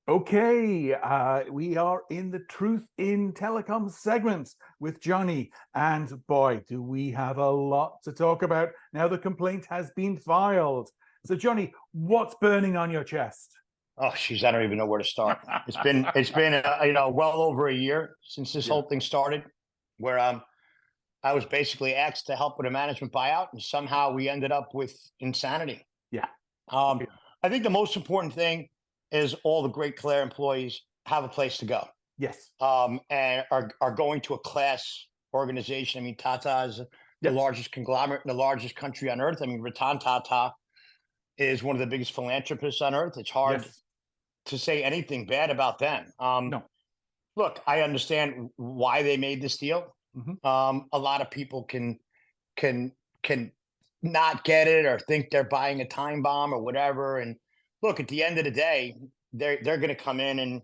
Okay, we are in the Truth in Telecoms segment with Johnny, and boy, do we have a lot to talk about now the complaint has been filed. So, Johnny, what's burning on your chest? Oh, jeez, I don't even know where to start. It's been well over a year since this Yeah, whole thing started, where I was basically asked to help with a management buyout, and somehow we ended up with insanity. yeah, Um, yeah. I think the most important thing is all the great Claire employees have a place to go, Yes, and are going to a class organization. I mean, Tata is the yep, largest conglomerate in the largest country on earth. I mean, Ratan Tata is one of the biggest philanthropists on earth. It's hard yes, to say anything bad about them. no, Look, I understand why they made this deal. hmm, A lot of people can can not get it or think they're buying a time bomb or whatever. And look, at the end of the day, they're going to come in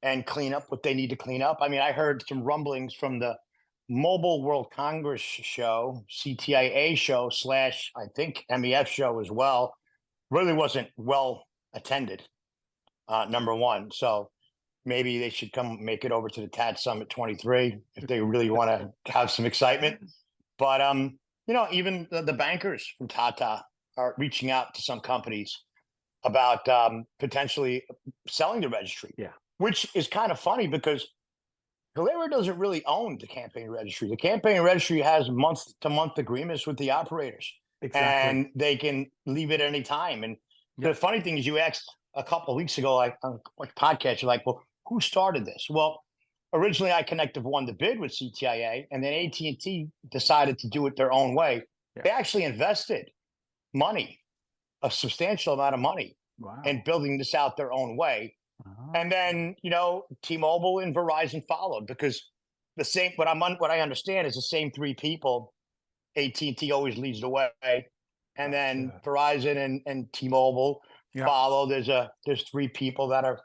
and clean up what they need to clean up. I mean, I heard some rumblings from the Mobile World Congress show, CTIA show slash I think MEF show as well. Really wasn't well attended. Number one, so maybe they should come make it over to the TAD Summit 23 if they really want to have some excitement. But even the bankers from Tata are reaching out to some companies about potentially selling the registry, yeah, which is kind of funny because Galera doesn't really own the campaign registry. The campaign registry has month-to-month agreements with the operators, exactly. and they can leave it at any time. And the Yep, funny thing is, you asked a couple of weeks ago, like on a podcast, you're like, "Well, who started this?" Well, originally, I Connective won the bid with CTIA, and then AT&T decided to do it their own way. yeah, They actually invested money, a substantial amount of money, in wow. building this out their own way. Ah, And then, T-Mobile and Verizon followed because what I understand is the same three people. AT&T always leads the way, and then gotcha. Verizon and T-Mobile Yeah, follow. There's three people that are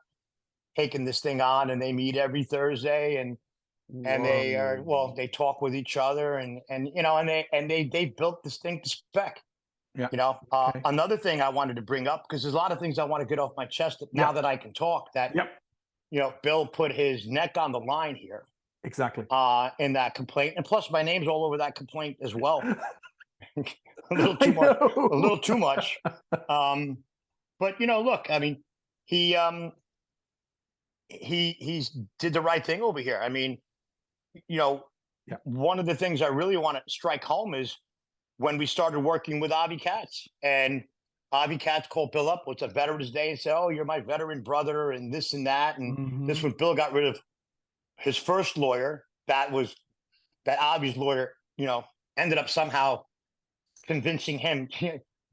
taking this thing on, and they meet every Thursday, and whoa. they talk with each other, and they built this thing to spec. Yeah, okay. Another thing I wanted to bring up, because there's a lot of things I want to get off my chest now Yep, that I can talk, that yep, Bill put his neck on the line here exactly. in that complaint, and plus my name's all over that complaint as well. A little I too much, a know. little too much. Um, but look, I mean, he he's did the right thing over here. I mean, you know, Yeah. one of the things I really want to strike home is when we started working with Avi Katz, and Avi Katz called Bill up. It's a Veterans Day and said, "Oh, you're my veteran brother," and this and that. And this Hmm. when Bill got rid of his first lawyer. That Avi's lawyer, ended up somehow convincing him.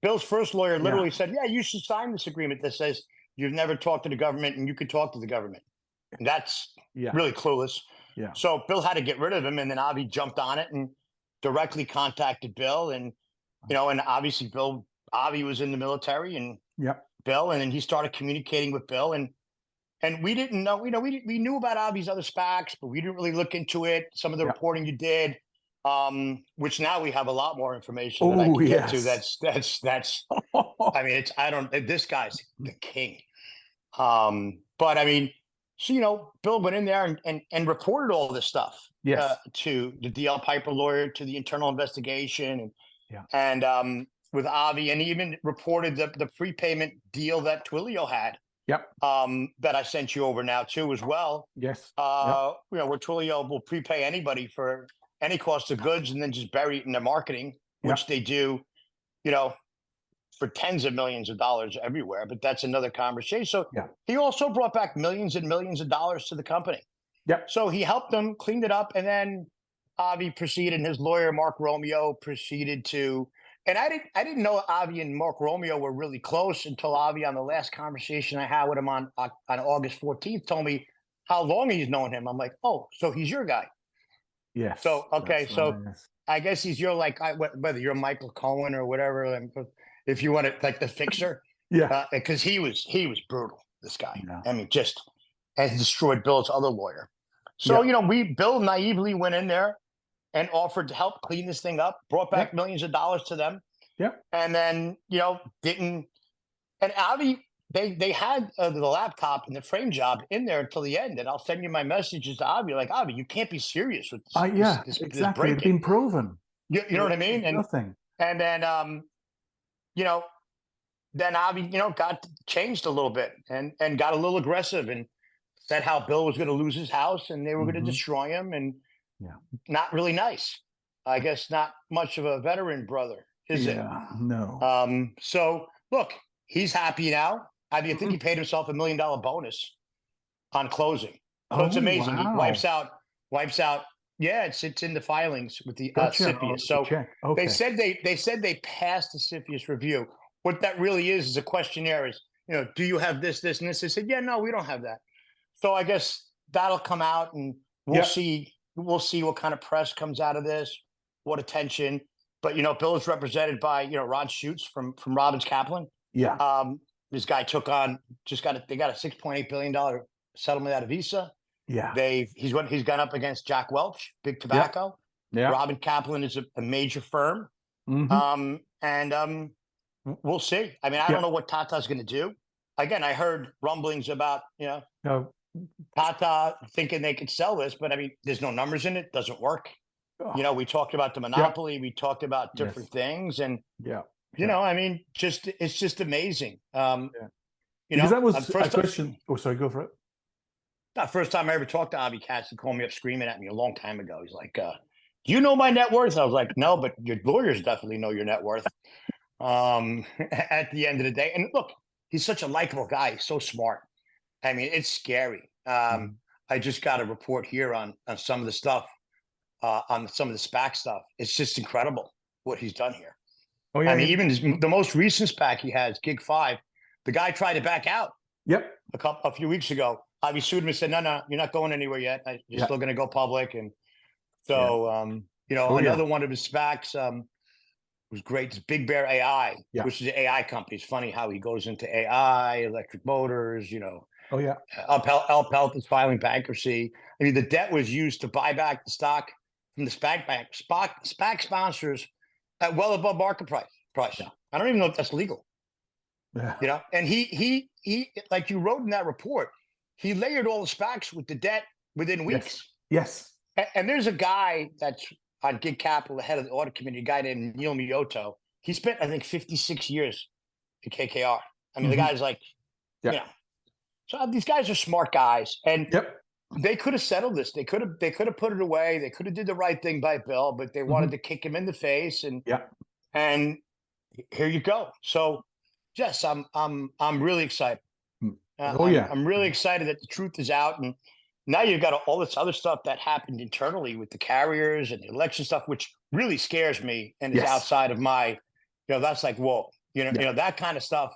Bill's first lawyer Yeah. literally said, "Yeah, you should sign this agreement that says you've never talked to the government and you can talk to the government." And that's Yeah. really clueless. Yeah. So Bill had to get rid of him, and then Avi jumped on it and directly contacted Bill, and and obviously Avi was in the military, and Yep. Bill, and then he started communicating with Bill, and we didn't know, we knew about Avi's other SPACs, but we didn't really look into it. Some of the Yep. reporting you did, which now we have a lot more information that I Oh, could get to. yes. I mean, I don't, this guy's the king. But I mean, so, Bill went in there and reported all this stuff Yes. to the DL Piper lawyer, to the internal investigation, Yeah. with Avi, and even reported the prepayment deal that Twilio had, Yep. that I sent you over now too as well. Yes. Yep. Where Twilio will prepay anybody for any cost of goods and then just bury it in their marketing, which Yep. they do, you know, for tens of millions of dollars everywhere. But that's another conversation. So Yeah. he also brought back millions and millions of dollars to the company. Yep. So he helped them, cleaned it up, and then Avi proceeded, and his lawyer Mark Romeo proceeded to. And I didn't know Avi and Mark Romeo were really close until Avi, on the last conversation I had with him on August 14th, told me how long he's known him. I'm like, oh, so he's your guy. Yes. So okay, That's so right. I guess he's your, like, whether you're Michael Cohen or whatever, if you want it, like the fixer, Yeah. because he was brutal. This guy, Yeah. I mean, just has destroyed Bill's other lawyer. So Yep. Bill naively went in there and offered to help clean this thing up, brought back Yep. millions of dollars to them, Yep. and then didn't. And Avi they had the laptop and the frame job in there until the end, and I'll send you my messages to Avi, like, Avi, you can't be serious with Yeah, this exactly. It had breaking. been proven. You know what I mean? Nothing. And then you know, then Avi, got changed a little bit and got a little aggressive and said how Bill was going to lose his house and they were going to Hmm. destroy him, and Yeah. not really nice. I guess not much of a veteran brother, is it? Yeah. No. So look, he's happy now. I think Mhm. he paid himself $1 million bonus on closing. So it's Oh, amazing. He wow. wipes out. Yeah, it's in the filings with the Gotcha. CFIUS. Let me So check. Okay. they said they passed the CFIUS review. What that really is a questionnaire. Is, do you have this, this, and this? They said, yeah, no, we don't have that. So I guess that'll come out, and we'll Yeah. see. We'll see what kind of press comes out of this, what attention. But Bill is represented by Ron Schutz from Robbins Kaplan. Yeah. This guy took on they got a $6.8 billion settlement out of Visa. Yeah. He's gone up against Jack Welch, Big Yeah. Tobacco. Yeah. Robin Kaplan is a major firm. Hmm. And we'll see. I mean, I Yeah. don't know what Tata's going to do. Again, I heard rumblings about No. Tata thinking they could sell this, but I mean, there's no numbers in it. Doesn't work. Oh, We talked about the yeah. monopoly. We talked about Yes. different things, and Yeah. Yeah. I mean, it's just amazing. Yeah. Because that I'm was a first. question. Oh, sorry. Go for it. The first time I ever talked to Avi Katz, he called me up screaming at me a long time ago. He's like, "Do you know my net worth?" I was like, "No, but your lawyers definitely know your net worth." At the end of the day, and look, he's such a likable guy. He's so smart. I mean, it's scary. Mhm. I just got a report here on some of the stuff, on some of the SPAC stuff. It's just incredible what he's done here. Oh, I yeah. mean, Yeah. even the most recent SPAC he has, Gig Five, the guy tried to back out Yep. a few weeks ago. Avi sued him and said, "No, no, you're not going anywhere yet. You're Yeah. still going to go public." And Yeah. so, Oh, yeah. another one of his SPACs was great. It's Big Bear AI, Yeah. which is an AI company. It's funny how he goes into AI, electric motors. Oh, yeah. Up Health is filing bankruptcy. I mean, the debt was used to buy back the stock from the SPAC sponsors at well above market price. Yeah. I don't even know if that's legal. Yeah. And he like you wrote in that report, he layered all the SPACs with the debt within Yes. weeks. Yes. And there's a guy that's on Gig Capital, the head of the audit committee, a guy named Neil Mioto. He spent, I think, 56 years at KKR. I mean, the Hmm. guy's like, Yeah. So these guys are smart guys, and Yep. they could have settled this. They could have put it away. They could have did the right thing by Bill, but they Hmm. wanted to kick him in the face, Yeah. and here you go. So, yes, I'm really excited. Mm. Oh, yeah. I'm really excited that the truth is out, and now you've got all this other stuff that happened internally with the carriers and the election stuff, which really scares me and is Yes. outside of my, that's like whoa, Yeah. that kind of stuff.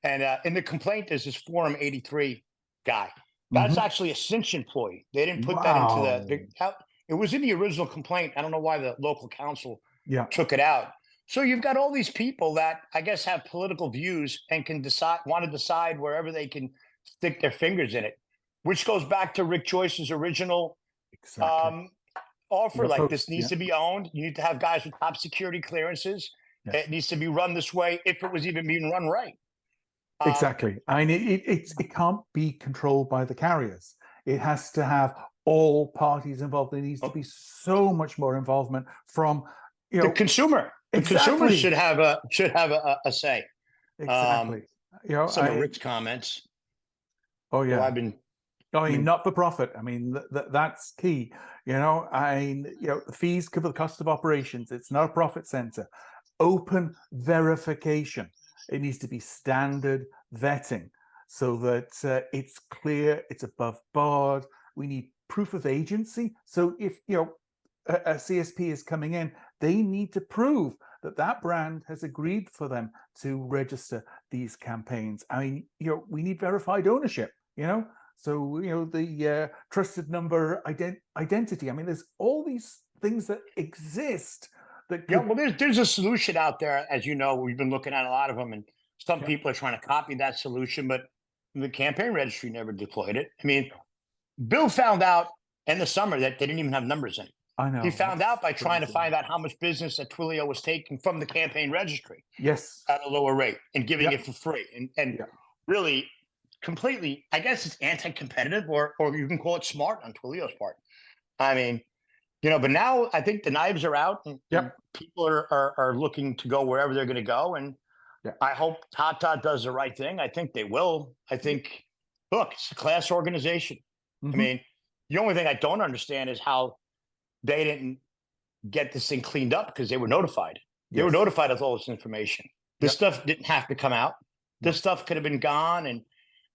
And in the complaint, there's this Forum 83 guy. That's Hmm. actually a Cinch employee. They didn't put that into Wow. it was in the original complaint. I don't know why the local council Yeah. took it out. So you've got all these people that I guess have political views and want to decide wherever they can stick their fingers in it, which goes back to Rick Joyce's original Exactly. um, offer. The Like, this post. needs Yeah. to be owned. You need to have guys with top security clearances. Yes. It needs to be run this way if it was even being run right. Exactly. I mean, it can't be controlled by the carriers. It has to have all parties involved. There needs to be so much more involvement from, The consumer. The consumer exactly, should have a say. exactly. Some of Rick's comments. Oh, So yeah. I mean, not for profit. I mean, that's key. The fees cover the cost of operations. It's not a profit center. Open verification. It needs to be standard vetting so that it's clear, it's above board. We need proof of agency. So if a CSP is coming in, they need to prove that that brand has agreed for them to register these campaigns. I mean, we need verified ownership. So the trusted number identity. I mean, there's all these things that exist that Yeah, could. well, there's a solution out there, as you know. We've been looking at a lot of them, and some Yeah, people are trying to copy that solution, but the campaign registry never deployed it. I mean, Bill found out in the summer that they didn't even have numbers in it. I He know. found That's out by trying to crazy. find out how much business that Twilio was taking from the campaign registry Yes. at a lower rate and giving Yeah. it for free. And Yeah. really completely, I guess it's anti-competitive, or you can call it smart on Twilio's part. I mean, but now I think the knives are out, and Yep. people are looking to go wherever they're going to go. And Yeah. I hope Tata does the right thing. I think they will. I think, look, it's a class organization. I Hmm. mean, the only thing I don't understand is how they didn't get this thing cleaned up, because they were notified. They were Yes. notified of all this information. This Yep. stuff didn't have to come out. No. This stuff could have been gone, and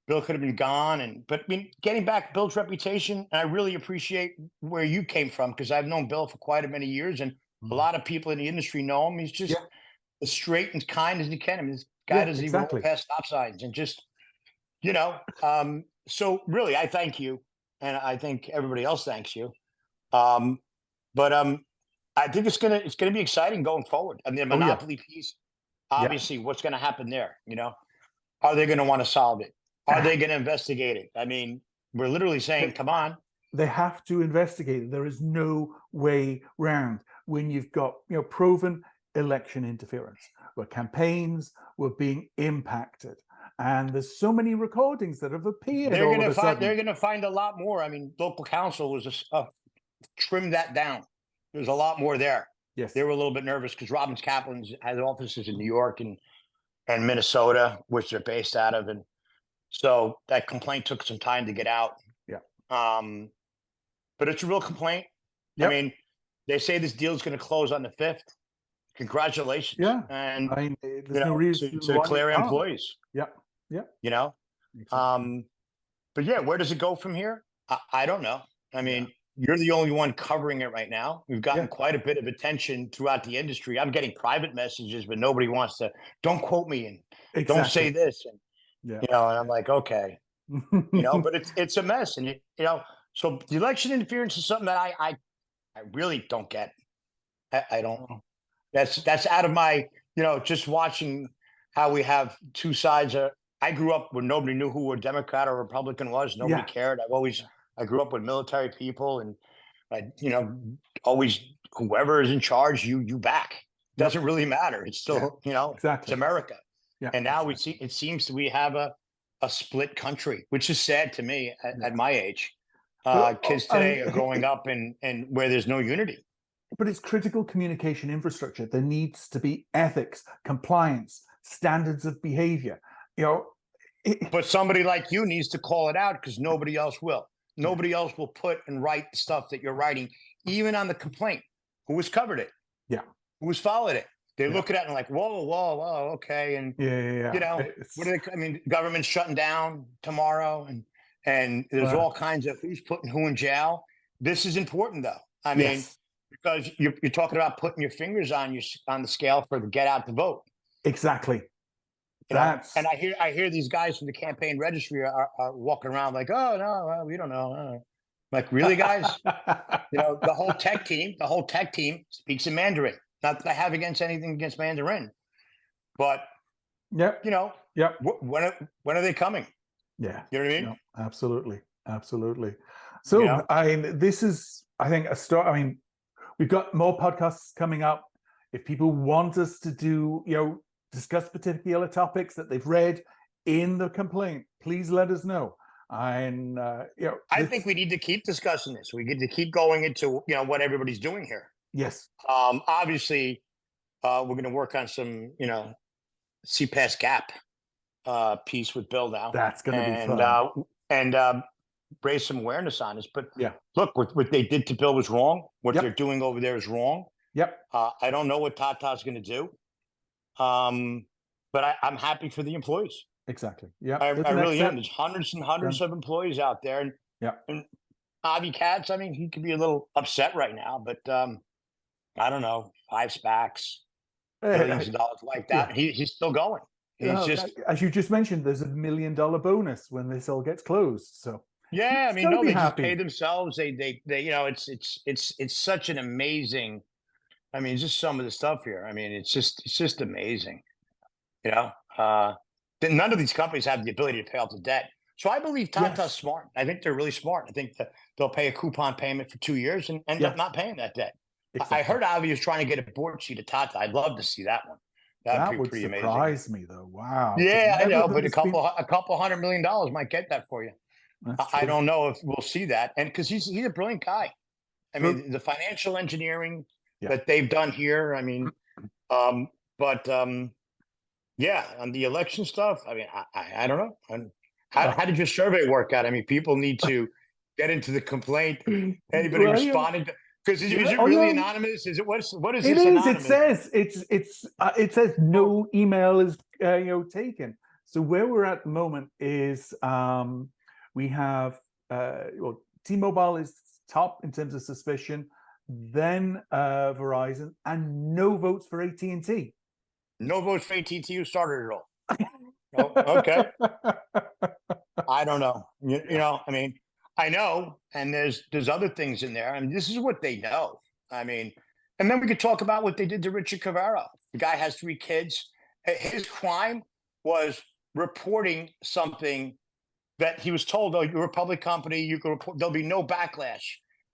Bill could have been gone. But I mean, getting back Bill's reputation, and I really appreciate where you came from, because I've known Bill for quite a many years, and a Mhm. lot of people in the industry know him. He's just Yeah. as straight and kind as he can. I mean, this guy Yeah. doesn't even roll Exactly. past stop signs, and just so really, I thank you, and I think everybody else thanks you. Um, but I think it's gonna be exciting going forward. I mean, the Oh yeah. monopoly piece, Yeah. obviously, what's going to happen there? Are they going to want to solve it? Are Ah, they going to investigate it? I mean, we're literally saying, They, come on. they have to investigate it. There is no way round when you've got proven election interference, where campaigns were being impacted, and there's so many recordings that have appeared They're all going of to a find sudden. they're going to find a lot more. I mean, local council was trimmed that down. There's a lot more there. They Yes. were a little bit nervous because Robbins Kaplan has offices in New York and Minnesota, which they're based out of, and so that complaint took some time to get out. Yeah. Um, but it's a real complaint. I Yep. mean, they say this deal is going to close on the 5th. Congratulations, Yeah. and I mean, there's no to reason the why it Clear can't. employees. Yep. Yep. You know, Exactly. um, but yeah, where does it go from here? I don't know. I Yeah. mean, you're the only one covering it right now. We've gotten Yeah. quite a bit of attention throughout the industry. I'm getting private messages, but nobody wants to. Don't quote me and don't say Exactly. this, and Yeah. and I'm like, okay, but it's a mess, and so the election interference is something that I really don't get. I don't. That's out of my, just watching how we have two sides. I grew up where nobody knew who a Democrat or Republican was. Nobody Yeah. cared. I grew up with military people, and always whoever is in charge, you back. Yep. Doesn't really matter. It's Yeah. still, it's Exactly. America. Yeah. And now Exactly. it seems that we have a split country, which is sad to me Yeah. at my age. But Kids today are growing up and where there's no unity. but it's critical communication infrastructure. There needs to be ethics, compliance, standards of behavior. You know, it, But somebody like you needs to call it out, because nobody else will. yeah, Nobody else will put and write the stuff that you're writing, even on the complaint. Who has covered it? yeah, Who has followed it? They yeah, look at it and like, whoa, whoa, whoa, okay. And yeah, yeah. what It's are they? I mean, government's shutting down tomorrow, and there's uh, all kinds of who's putting who in jail. This is important, though. I mean, yes, because you're talking about putting your fingers on the scale for the get out the vote. exactly. And That's I hear these guys from the campaign registry are walking around like, oh no, we don't know. Like, really, guys? The whole tech team speaks in Mandarin. Not that I have anything against Mandarin, but yep, you know, yep, when are they coming? yeah, You know what I mean? no, absolutely, absolutely. You So know, this is, I think, a start. I mean, we've got more podcasts coming up. If people want us to do, discuss particular topics that they've read in the complaint, please let us know. And I think we need to keep discussing this. We need to keep going into what everybody's doing here. yes, Obviously, we're going to work on some CPAS gap piece with Bill now, that's going to be and fun. raise some awareness on this. But Yeah, look, what they did to Bill was wrong. What they're yep, doing over there is wrong. yep, I don't know what Tata's going to do, but I'm happy for the employees. exactly. Yep, I there's next really am. step. There's hundreds and hundreds Done. of employees out there, Yep. and Avi Katz. I mean, he could be a little upset right now, but I don't know, 5 SPACs, billions of dollars like Yeah. that. He's still going. He's just As you just mentioned, there's $1 million bonus when this all gets closed. So Yeah, I he's mean, got to no, be they just pay happy. themselves. It's such an amazing. I mean, just some of the stuff here. I mean, it's just amazing. You know, uh, none of these companies have the ability to pay off the debt. So I believe Tata's Yes. smart. I think they're really smart. I think that they'll pay a coupon payment for 2 years and end Yeah. up not paying that debt. I Exactly. heard Avi is trying to get a board seat at Tata. I'd love to see that one. That'd That be would pretty amazing. surprise me, though. Wow. To Yeah, I never know, that but a it's been. couple $100 million might get that for you. That's I true. don't know if we'll see that, and because he's a brilliant guy. I True. mean, the financial engineering Yeah. that they've done here. I mean, but yeah, on the election stuff. I mean, I don't know. And how did your survey work out? I mean, people need to get into the complaint. Anybody Well, yeah. responding? Because is it Oh, really yeah. anonymous? Is it what is It this is. It anonymous? says it says no email is taken. So where we're at the moment is we have well, T-Mobile is top in terms of suspicion, then Verizon, and no votes for AT&T. No votes for AT&T. Who started it all? Oh, okay. I don't know. You know, I mean, I know, and there's other things in there. I mean, this is what they know. I mean, and then we could talk about what they did to Richard Cavero. The guy has 3 kids. His crime was reporting something that he was told, "Oh, you're a public company. You can report. There'll be no backlash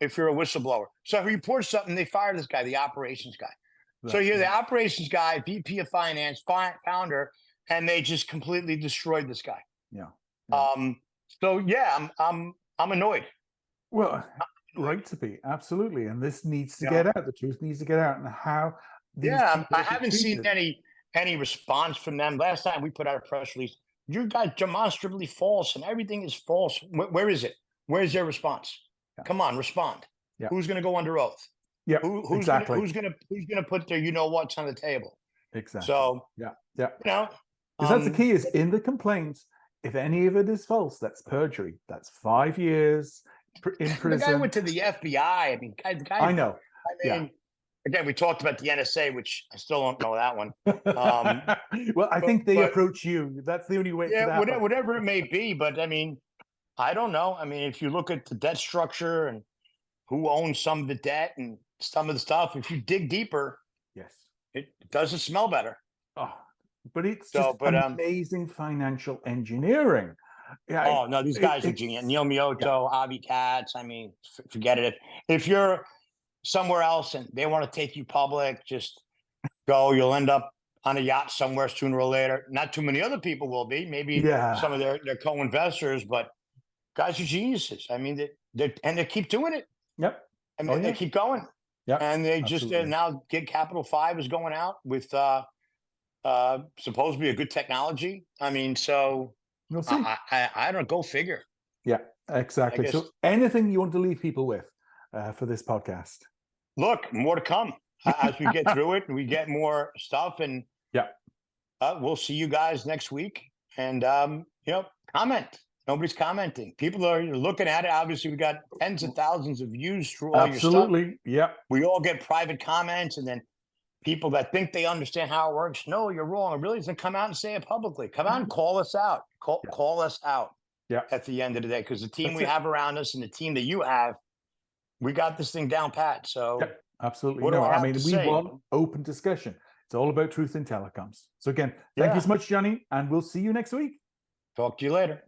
if you're a whistleblower." So he reports something. They fire this guy, the operations guy. So you're the operations guy, VP of finance, founder, and they just completely destroyed this guy. Yeah. So yeah, I'm annoyed. Well, right to be, absolutely. And this needs to Yeah. get out. The truth needs to get out, and how these Yeah, people I are haven't seen treated. any response from them. Last time we put out a press release, you guys demonstrably false, and everything is false. Where is it? Where's their response? Yeah. Come on, respond. Yeah. Who's going to go under oath? Yeah, Who's exactly. who's gonna put their you know what's on the table? Exactly. So Yeah. you know, Because that's the key is in the complaint, if any of it is false, that's perjury. That's 5 years in the guy prison. went to the FBI. I mean, the guy. I know. I mean, again, we talked about the NSA, which I still don't know that one. Well, I think they approach you. That's the only way. Yeah, whatever it may be. But I mean, I don't know. I mean, if you look at the debt structure and who owns some of the debt and some of the stuff, if you dig deeper, yes, it doesn't smell better. Oh, but it's just amazing financial engineering. Yeah, oh no, these guys are genius. Neil Mioto, Avi Katz. I mean, forget it. If you're somewhere else and they want to take you public, just go. You'll end up on a yacht somewhere sooner or later. Not too many other people will be. Maybe some of their co-investors, but guys are geniuses. I mean, they keep doing it. Yep. I mean, they keep going. Yeah. And they just now Gig Capital 5 is going out with supposed to be a good technology. I mean, so we'll see. I don't go figure. Yeah, exactly. So anything you want to leave people with for this podcast? Look, more to come as we get through it and we get more stuff. And we'll see you guys next week. And, you know, comment. Nobody's commenting. People are looking at it. Obviously, we got tens of thousands of views through all your stuff. Absolutely. Yeah. We all get private comments, and then people that think they understand how it works. No, you're wrong. It really doesn't come out and say it publicly. Come out and call us out. Call us out. Yeah. At the end of the day, because the team we have around us and the team that you have, we got this thing down pat. So absolutely. What do I mean, we want open discussion. It's all about truth in telecoms. So again, thank you so much, Johnny, and we'll see you next week. Talk to you later.